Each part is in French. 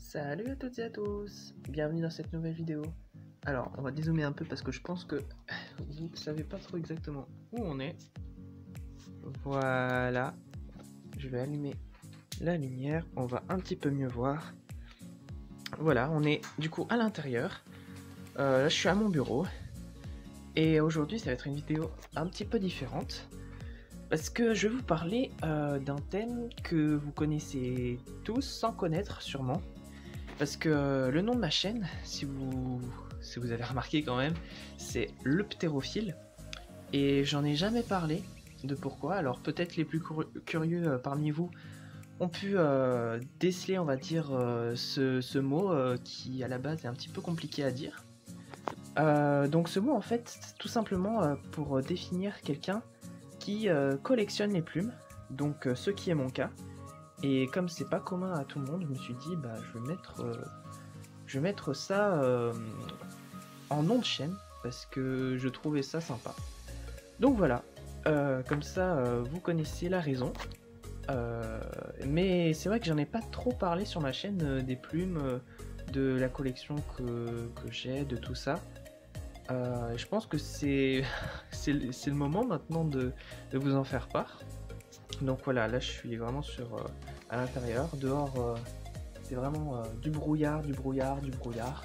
Salut à toutes et à tous, bienvenue dans cette nouvelle vidéo. Alors, on va dézoomer un peu parce que je pense que vous ne savez pas trop exactement où on est. Voilà, je vais allumer la lumière, on va un petit peu mieux voir. Voilà, on est du coup à l'intérieur. Là, je suis à mon bureau. Et aujourd'hui, ça va être une vidéo un petit peu différente. Parce que je vais vous parler d'un thème que vous connaissez tous sans connaître sûrement. Parce que le nom de ma chaîne, si vous avez remarqué quand même, c'est le ptérophile. Et j'en ai jamais parlé de pourquoi. Alors peut-être les plus curieux parmi vous ont pu déceler, on va dire, ce mot qui à la base est un petit peu compliqué à dire. Donc ce mot en fait, c'est tout simplement pour définir quelqu'un qui collectionne les plumes, donc ce qui est mon cas. Et comme c'est pas commun à tout le monde, je me suis dit bah je vais mettre ça en nom de chaîne parce que je trouvais ça sympa. Donc voilà, comme ça vous connaissez la raison. Mais c'est vrai que j'en ai pas trop parlé sur ma chaîne des plumes, de la collection que j'ai, de tout ça. Je pense que c'est le moment maintenant de vous en faire part. Donc voilà, là je suis vraiment à l'intérieur. Dehors, c'est vraiment du brouillard, du brouillard, du brouillard.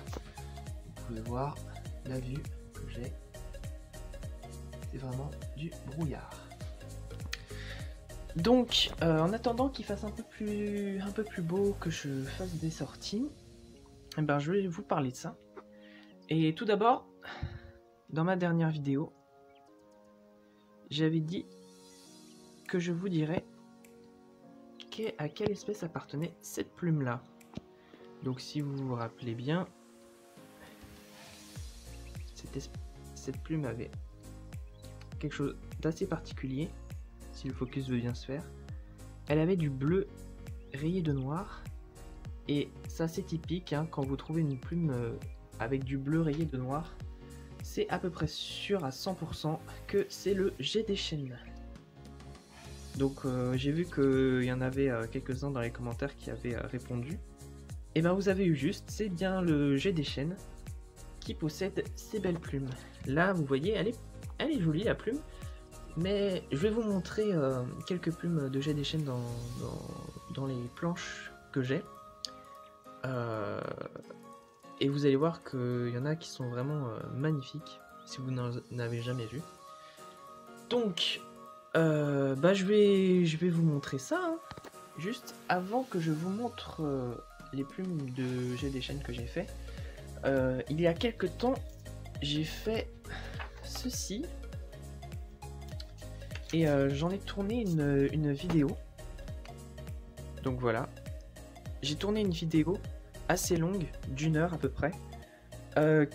Vous pouvez voir la vue que j'ai. C'est vraiment du brouillard. Donc, en attendant qu'il fasse un peu plus beau, que je fasse des sorties, eh ben, je vais vous parler de ça. Et tout d'abord, dans ma dernière vidéo, j'avais dit que je vous dirais à quelle espèce appartenait cette plume-là. Donc si vous vous rappelez bien, cette plume avait quelque chose d'assez particulier, si le focus veut bien se faire. Elle avait du bleu rayé de noir, et c'est assez typique hein, quand vous trouvez une plume avec du bleu rayé de noir, c'est à peu près sûr à 100% que c'est le jet des chênes. Donc j'ai vu qu'il y en avait quelques-uns dans les commentaires qui avaient répondu. Et ben vous avez eu juste, c'est bien le jet des chênes qui possède ces belles plumes. Là vous voyez, elle est jolie la plume, mais je vais vous montrer quelques plumes de jet des chênes dans les planches que j'ai. Et vous allez voir qu'il y en a qui sont vraiment magnifiques, si vous n'en avez jamais vu. Donc, bah je vais vous montrer ça, hein. Juste avant que je vous montre les plumes de jet des chênes que j'ai fait. Il y a quelques temps, j'ai fait ceci. Et j'en ai tourné une vidéo. Donc voilà. J'ai tourné une vidéo assez longue, d'1 heure à peu près,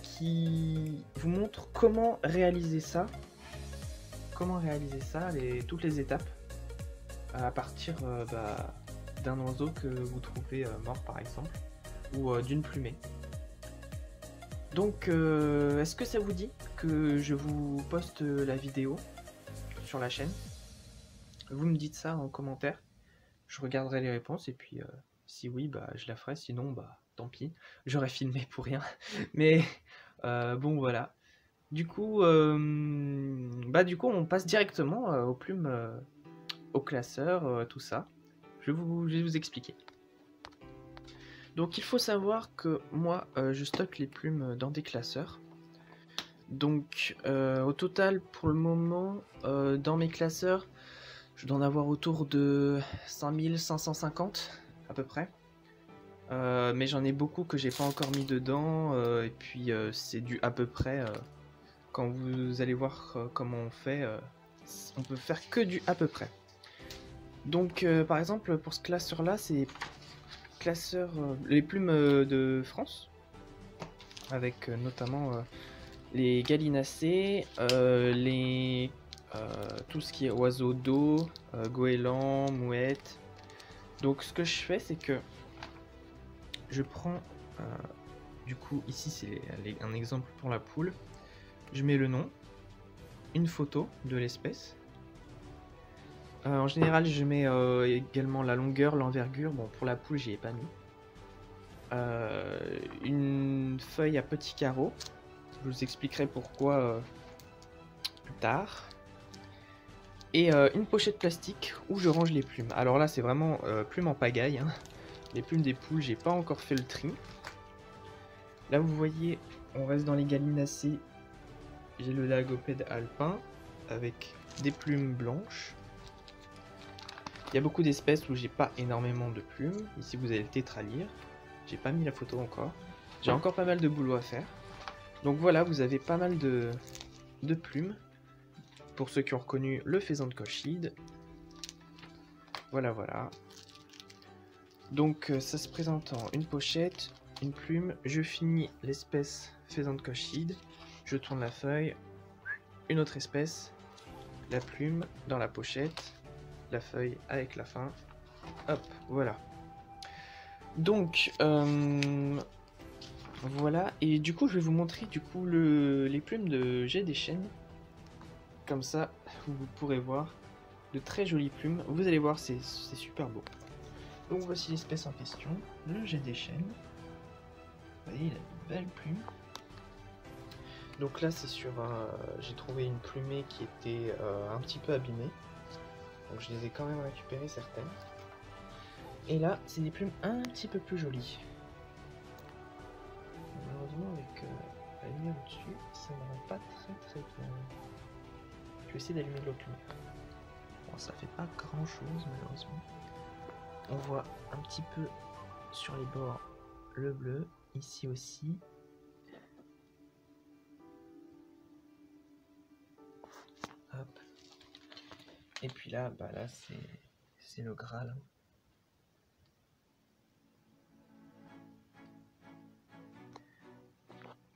qui vous montre comment réaliser ça. Toutes les étapes, à partir d'un oiseau que vous trouvez mort par exemple, ou d'une plumée. Donc est-ce que ça vous dit que je vous poste la vidéo sur la chaîne? Vous me dites ça en commentaire, je regarderai les réponses et puis si oui bah je la ferai, sinon bah tant pis, j'aurais filmé pour rien. Mais bon voilà. Du coup on passe directement aux plumes, au classeur, tout ça. Je vais vous expliquer. Donc il faut savoir que moi je stocke les plumes dans des classeurs. Donc au total pour le moment dans mes classeurs je dois en avoir autour de 5550 à peu près. Mais j'en ai beaucoup que j'ai pas encore mis dedans et puis c'est du à peu près. Quand vous allez voir comment on fait, on peut faire que du à peu près. Donc par exemple pour ce classeur là, c'est classeur les plumes de France, avec notamment les gallinacées, tout ce qui est oiseaux d'eau, goélands, mouettes. Donc ce que je fais c'est que je prends du coup ici c'est un exemple pour la poule. Je mets le nom, une photo de l'espèce. En général, je mets également la longueur, l'envergure. Bon, pour la poule, j'y ai pas mis. une feuille à petits carreaux. Je vous expliquerai pourquoi plus tard. Et une pochette plastique où je range les plumes. Alors là, c'est vraiment plumes en pagaille, hein. Les plumes des poules, j'ai pas encore fait le tri. Là, vous voyez, on reste dans les gallinacées. J'ai le lagopède alpin avec des plumes blanches. Il y a beaucoup d'espèces où j'ai pas énormément de plumes. Ici, vous avez le tétralyre. J'ai pas mis la photo encore. J'ai encore pas mal de boulot à faire. Donc voilà, vous avez pas mal de plumes. Pour ceux qui ont reconnu le faisan de Colchide. Voilà, voilà. Donc ça se présente en une pochette, une plume. Je finis l'espèce faisan de Colchide. Je tourne la feuille. Une autre espèce. La plume dans la pochette. La feuille avec la fin. Hop, voilà. Donc, voilà. Et du coup, je vais vous montrer du coup les plumes de jet des chênes. Comme ça, vous pourrez voir de très jolies plumes. Vous allez voir, c'est super beau. Donc voici l'espèce en question, le jet des chênes. Vous voyez, il a de belles plumes. Donc là, c'est sur un... J'ai trouvé une plumée qui était un petit peu abîmée. Donc je les ai quand même récupérées certaines. Et là, c'est des plumes un petit peu plus jolies. Malheureusement, avec la lumière au-dessus, ça ne rend pas très bien. Je vais essayer d'allumer de l'autre lumière. Bon, ça fait pas grand chose malheureusement. On voit un petit peu sur les bords le bleu, ici aussi. Hop. Et puis là, bah là c'est le Graal.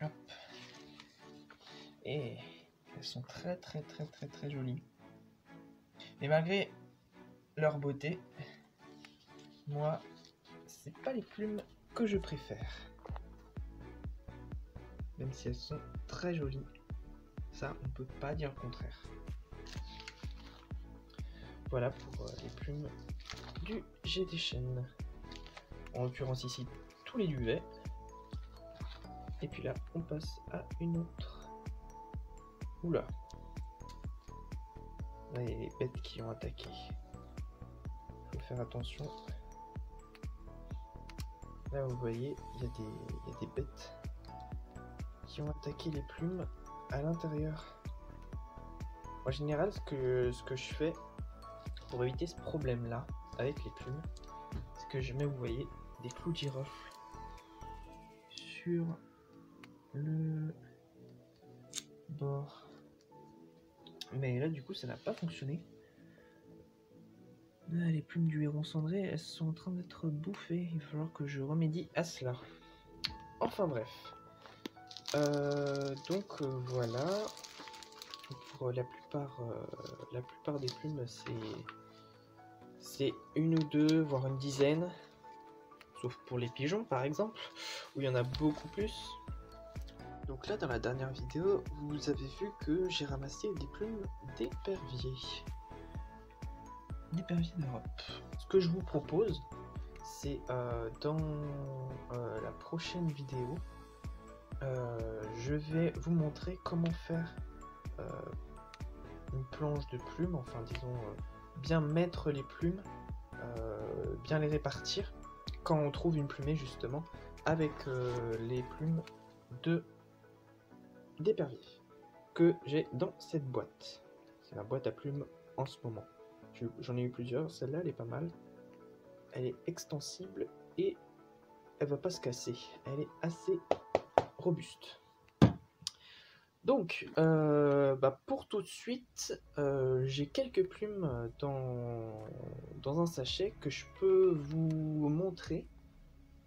Hop. Et elles sont très jolies. Et malgré leur beauté, moi, c'est pas les plumes que je préfère. Même si elles sont très jolies. Ça, on peut pas dire le contraire. Voilà pour les plumes du jet des chênes. En l'occurrence ici, tous les duvets. Et puis là, on passe à une autre. Oula. Là, il y a les bêtes qui ont attaqué. Faut faire attention. Là, vous voyez, il y a des bêtes qui ont attaqué les plumes à l'intérieur. En général, ce que je fais pour éviter ce problème-là avec les plumes, c'est que je mets, vous voyez, des clous de girofle sur le bord. Mais là, du coup, ça n'a pas fonctionné. Là, les plumes du héron cendré, elles sont en train d'être bouffées. Il va falloir que je remédie à cela. Enfin bref. Donc voilà. Pour la plupart des plumes, c'est une ou deux, voire une dizaine. Sauf pour les pigeons, par exemple, où il y en a beaucoup plus. Donc là, dans la dernière vidéo, vous avez vu que j'ai ramassé des plumes d'épervier. D'épervier d'Europe. Ce que je vous propose, c'est dans la prochaine vidéo, je vais vous montrer comment faire une planche de plumes, enfin disons bien mettre les plumes, bien les répartir quand on trouve une plumée justement avec les plumes d'épervier que j'ai dans cette boîte. C'est la boîte à plumes en ce moment. J'en ai eu plusieurs, celle-là elle est pas mal. Elle est extensible et elle va pas se casser. Elle est assez robuste. Donc, pour tout de suite, j'ai quelques plumes dans un sachet que je peux vous montrer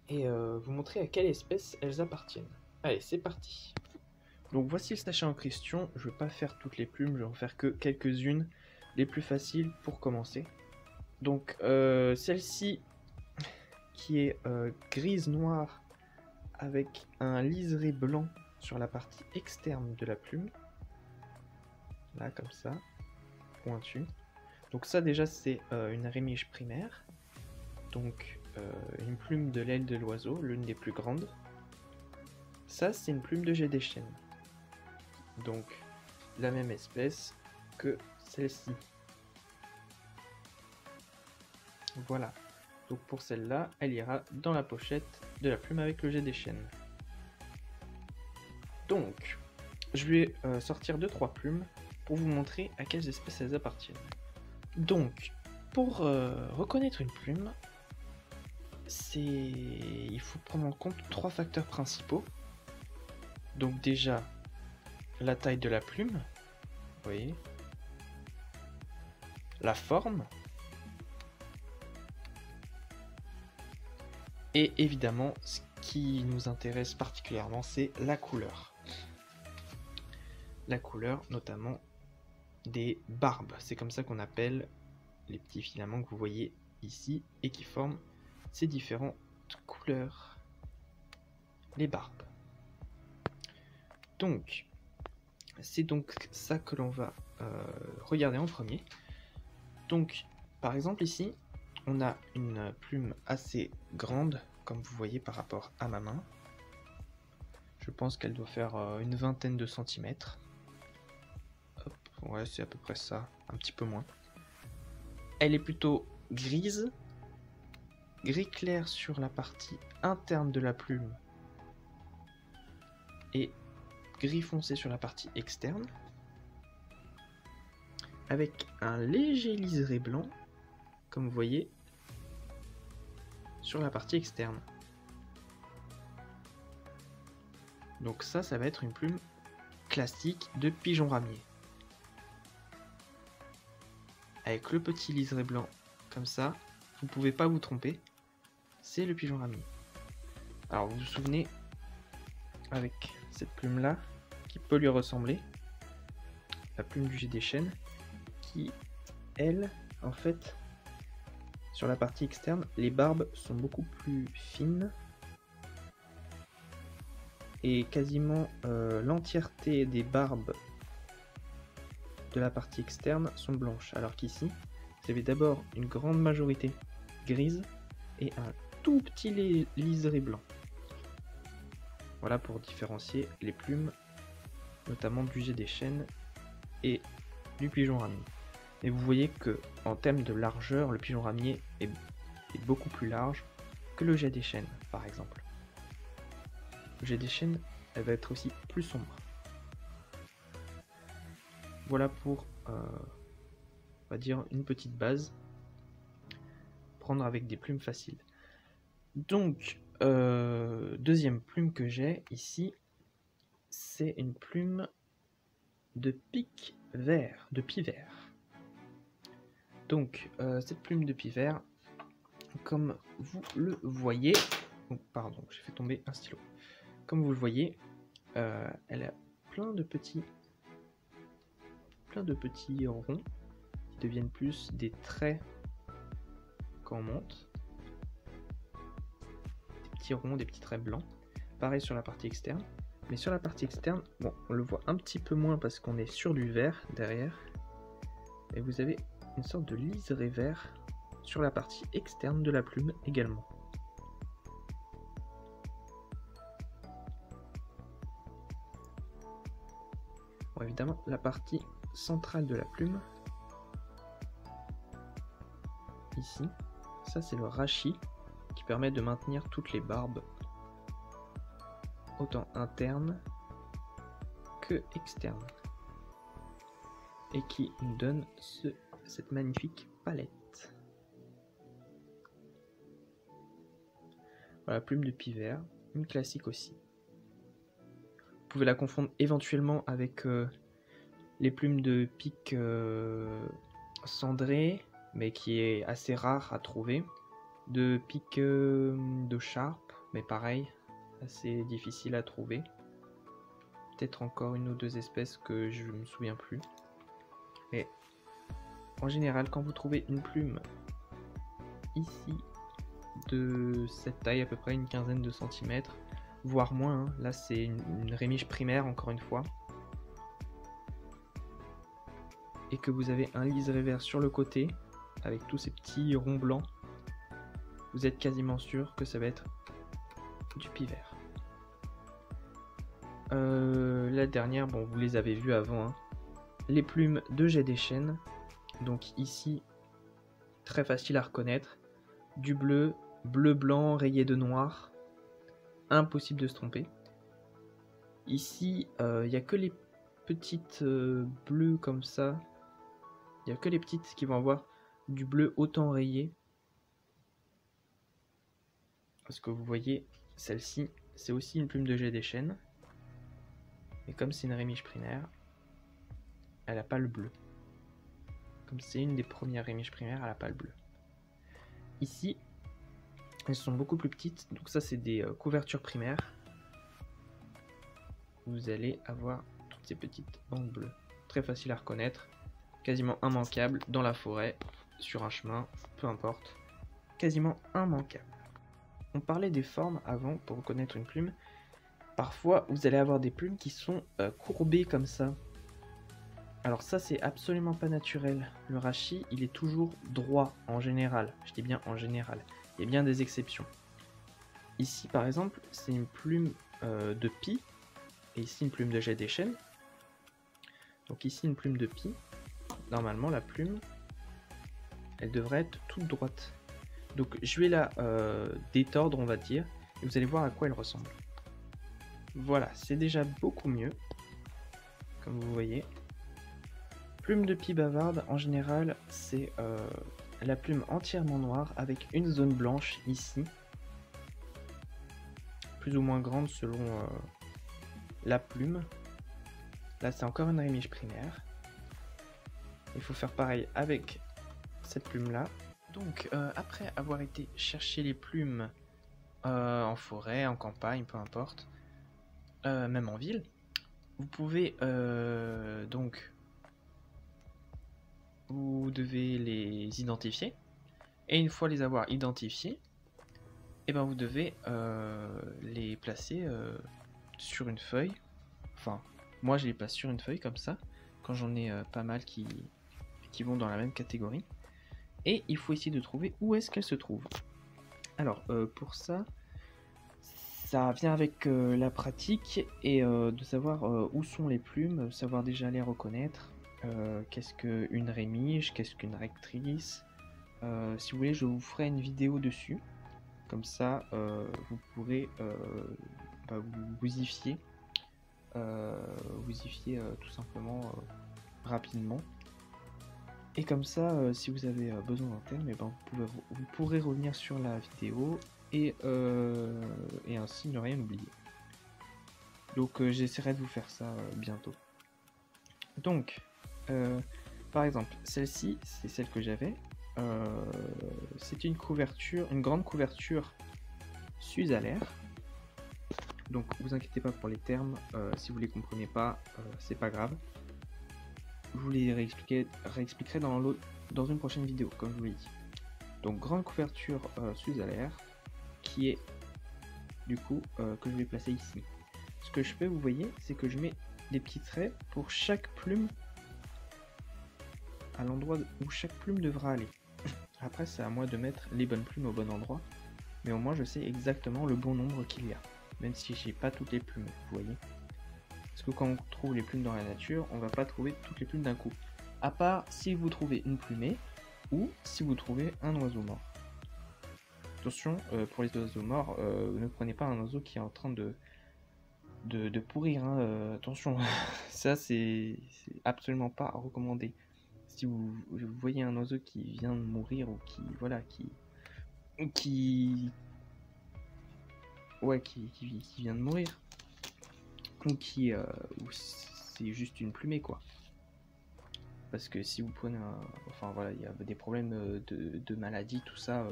et vous montrer à quelle espèce elles appartiennent. Allez, c'est parti. Donc voici le sachet en question. Je ne vais pas faire toutes les plumes, je vais en faire que quelques-unes, les plus faciles pour commencer. Donc celle-ci qui est grise-noire avec un liseré blanc sur la partie externe de la plume. Là, comme ça, pointu. Donc ça déjà c'est une rémige primaire. Donc une plume de l'aile de l'oiseau, l'une des plus grandes. Ça, c'est une plume de jet des chênes. Donc, la même espèce que celle-ci. Voilà. Donc pour celle-là, elle ira dans la pochette de la plume avec le jet des chênes. Donc, je vais sortir 2-3 plumes pour vous montrer à quelles espèces elles appartiennent. Donc, pour reconnaître une plume, il faut prendre en compte 3 facteurs principaux. Donc déjà, la taille de la plume, vous voyez, la forme, et évidemment, ce qui nous intéresse particulièrement, c'est la couleur. La couleur, notamment des barbes. C'est comme ça qu'on appelle les petits filaments que vous voyez ici et qui forment ces différentes couleurs, les barbes. Donc, c'est donc ça que l'on va regarder en premier. Donc, par exemple ici, on a une plume assez grande, comme vous voyez par rapport à ma main. Je pense qu'elle doit faire une vingtaine de centimètres. Hop, ouais, c'est à peu près ça, un petit peu moins. Elle est plutôt grise, gris clair sur la partie interne de la plume et gris foncé sur la partie externe, avec un léger liseré blanc, comme vous voyez, sur la partie externe. Donc ça va être une plume classique de pigeon ramier. Avec le petit liseré blanc comme ça, vous ne pouvez pas vous tromper, c'est le pigeon ramier. Alors vous vous souvenez, avec cette plume là, qui peut lui ressembler, la plume du jet des chênes, qui, elle, en fait, sur la partie externe, les barbes sont beaucoup plus fines et quasiment l'entièreté des barbes de la partie externe sont blanches, alors qu'ici, vous avez d'abord une grande majorité grise et un tout petit liseré blanc. Voilà pour différencier les plumes, notamment du jet des chênes et du pigeon ramier. Et vous voyez que en termes de largeur, le pigeon ramier est beaucoup plus large que le jet des chênes, par exemple. Le jet des chênes, elle va être aussi plus sombre. Voilà pour, on va dire, une petite base. Prendre avec des plumes faciles. Donc, deuxième plume que j'ai ici, c'est une plume de pic vert, de pivert. Donc, cette plume de pivert, comme vous le voyez, oh, pardon, j'ai fait tomber un stylo. Comme vous le voyez, elle a plein de petits ronds qui deviennent plus des traits quand on monte. Des petits ronds, des petits traits blancs. Pareil sur la partie externe. Mais sur la partie externe, bon, on le voit un petit peu moins parce qu'on est sur du vert derrière. Et vous avez une sorte de liseré vert sur la partie externe de la plume également. Bon, évidemment, la partie centrale de la plume, ici, ça c'est le rachis qui permet de maintenir toutes les barbes, autant internes que externes, et qui nous donne cette magnifique palette. Voilà, plume de pivert, une classique aussi. Vous pouvez la confondre éventuellement avec les plumes de pic cendré, mais qui est assez rare à trouver. De pic de charpe, mais pareil, assez difficile à trouver. Peut-être encore une ou deux espèces que je ne me souviens plus. Et en général, quand vous trouvez une plume ici de cette taille, à peu près une quinzaine de centimètres, voire moins, hein. Là c'est une rémiche primaire encore une fois, et que vous avez un liseré vert sur le côté avec tous ces petits ronds blancs, vous êtes quasiment sûr que ça va être du pivert. La dernière, bon, vous les avez vues avant, hein. Les plumes de jet des chênes. Donc ici, très facile à reconnaître. Du bleu, bleu-blanc rayé de noir. Impossible de se tromper. Ici, il n'y a que les petites bleues comme ça. Il n'y a que les petites qui vont avoir du bleu autant rayé. Parce que vous voyez, celle-ci, c'est aussi une plume de jet des chênes. Et comme c'est une rémiche primaire, elle n'a pas le bleu. Comme c'est une des premières rémiches primaires, elle n'a pas le bleu. Ici, elles sont beaucoup plus petites. Donc ça, c'est des couvertures primaires. Vous allez avoir toutes ces petites bandes bleues. Très facile à reconnaître. Quasiment immanquable dans la forêt, sur un chemin, peu importe. Quasiment immanquable. On parlait des formes avant pour reconnaître une plume. Parfois, vous allez avoir des plumes qui sont courbées comme ça. Alors ça, c'est absolument pas naturel. Le rachis, il est toujours droit en général. Je dis bien en général. Il y a bien des exceptions. Ici, par exemple, c'est une plume de pie. Et ici, une plume de jet des chênes. Donc ici, une plume de pie. Normalement, la plume, elle devrait être toute droite. Donc je vais la détordre, on va dire. Et vous allez voir à quoi elle ressemble. Voilà, c'est déjà beaucoup mieux, comme vous voyez. Plume de pie bavarde, en général, c'est la plume entièrement noire avec une zone blanche ici. Plus ou moins grande selon la plume. Là, c'est encore une rémiche primaire. Il faut faire pareil avec cette plume-là. Donc, après avoir été chercher les plumes en forêt, en campagne, peu importe, même en ville, vous pouvez donc, vous devez les identifier. Et une fois les avoir identifiés, et ben vous devez les placer sur une feuille. Enfin, moi je les place sur une feuille comme ça, quand j'en ai pas mal qui vont dans la même catégorie. Et il faut essayer de trouver où est-ce qu'elles se trouvent. Alors, pour ça, ça vient avec la pratique et de savoir où sont les plumes, savoir déjà les reconnaître. Qu'est-ce qu'une rémige, qu'est-ce qu'une rectrice. Si vous voulez, je vous ferai une vidéo dessus. Comme ça, vous pourrez vous y fier. Tout simplement rapidement. Et comme ça, si vous avez besoin d'un thème, vous pourrez revenir sur la vidéo et ainsi ne rien oublier. Donc j'essaierai de vous faire ça bientôt. Donc, par exemple, celle-ci, c'est celle que j'avais. C'est une couverture, une grande couverture Suzalaire. Donc vous inquiétez pas pour les termes, si vous les comprenez pas, c'est pas grave. Je vous les réexpliquerai dans une prochaine vidéo, comme je vous l'ai dit. Donc grande couverture Suzalaire, qui est du coup que je vais placer ici. Ce que je fais, vous voyez, c'est que je mets des petits traits pour chaque plume à l'endroit où chaque plume devra aller. Après, c'est à moi de mettre les bonnes plumes au bon endroit, mais au moins je sais exactement le bon nombre qu'il y a, même si j'ai pas toutes les plumes, vous voyez. Parce que quand on trouve les plumes dans la nature, on va pas trouver toutes les plumes d'un coup. À part si vous trouvez une plumée ou si vous trouvez un oiseau mort. Attention, pour les oiseaux morts, ne prenez pas un oiseau qui est en train de pourrir. Hein, attention, ça c'est absolument pas recommandé. Si vous voyez un oiseau qui vient de mourir ou qui vient de mourir, ou c'est juste une plumée quoi. Parce que si vous prenez enfin voilà, il y a des problèmes de maladie, tout ça,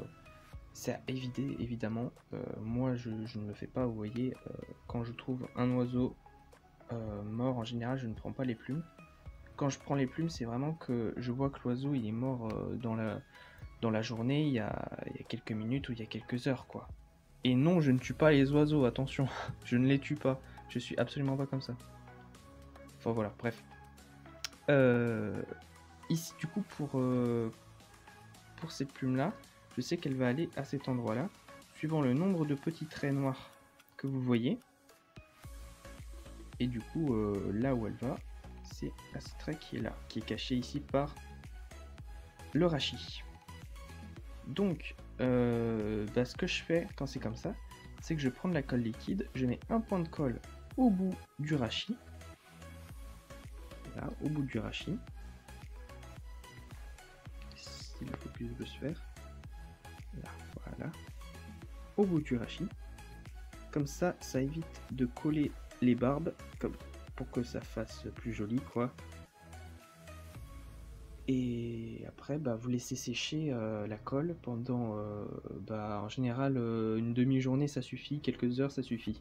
c'est à éviter évidemment. Moi je ne le fais pas, vous voyez, quand je trouve un oiseau mort, en général je ne prends pas les plumes. Quand je prends les plumes, c'est vraiment que je vois que l'oiseau il est mort dans la journée, il y a quelques minutes ou il y a quelques heures quoi. Et non, je ne tue pas les oiseaux, attention, je ne les tue pas, je suis absolument pas comme ça. Enfin voilà, bref. Ici du coup pour cette plume là, je sais qu'elle va aller à cet endroit-là, suivant le nombre de petits traits noirs que vous voyez. Et du coup, là où elle va, c'est à ce trait qui est là, qui est caché ici par le rachis. Donc, ce que je fais quand c'est comme ça, c'est que je prends de la colle liquide, je mets un point de colle au bout du rachis. Là, au bout du rachis. Si le focus veut se faire. Là, voilà. Au bout du rachis. Comme ça, ça évite de coller les barbes, comme pour que ça fasse plus joli, quoi. Et après, vous laissez sécher la colle pendant, en général, une demi-journée ça suffit, quelques heures ça suffit.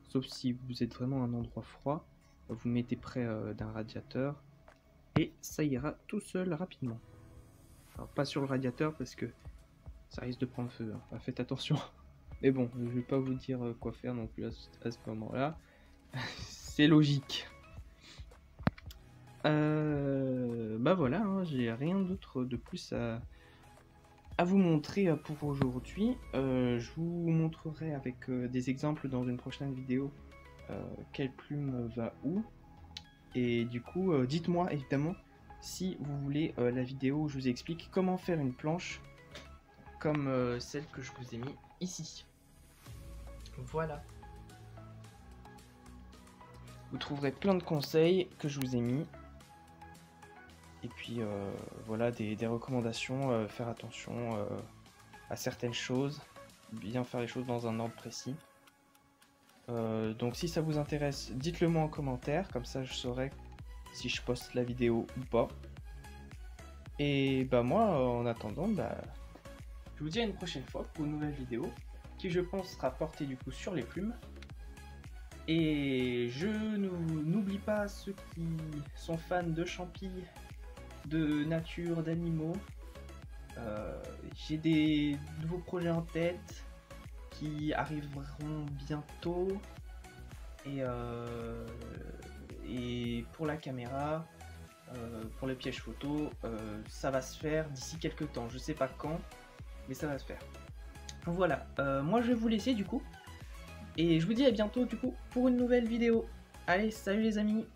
Sauf si vous êtes vraiment à un endroit froid, vous mettez près d'un radiateur et ça ira tout seul rapidement. Alors pas sur le radiateur parce que ça risque de prendre feu, hein. Faites attention. Mais bon, je vais pas vous dire quoi faire non plus à ce moment-là. C'est logique. Voilà, hein, j'ai rien d'autre de plus à vous montrer pour aujourd'hui. Je vous montrerai avec des exemples dans une prochaine vidéo quelle plume va où. Et du coup, dites-moi évidemment si vous voulez la vidéo où je vous explique comment faire une planche comme celle que je vous ai mis ici. Voilà. Vous trouverez plein de conseils que je vous ai mis. Et puis voilà, des recommandations, faire attention à certaines choses, bien faire les choses dans un ordre précis. Donc si ça vous intéresse, dites-le moi en commentaire, comme ça je saurai si je poste la vidéo ou pas. Et moi, en attendant, je vous dis à une prochaine fois pour une nouvelle vidéo, qui je pense sera portée du coup sur les plumes. Et je n'oublie pas ceux qui sont fans de champis, de nature, d'animaux. J'ai des nouveaux projets en tête qui arriveront bientôt. Et pour la caméra, pour le piège photo, ça va se faire d'ici quelques temps. Je sais pas quand, mais ça va se faire. Voilà, moi je vais vous laisser du coup. Et je vous dis à bientôt du coup pour une nouvelle vidéo. Allez, salut les amis!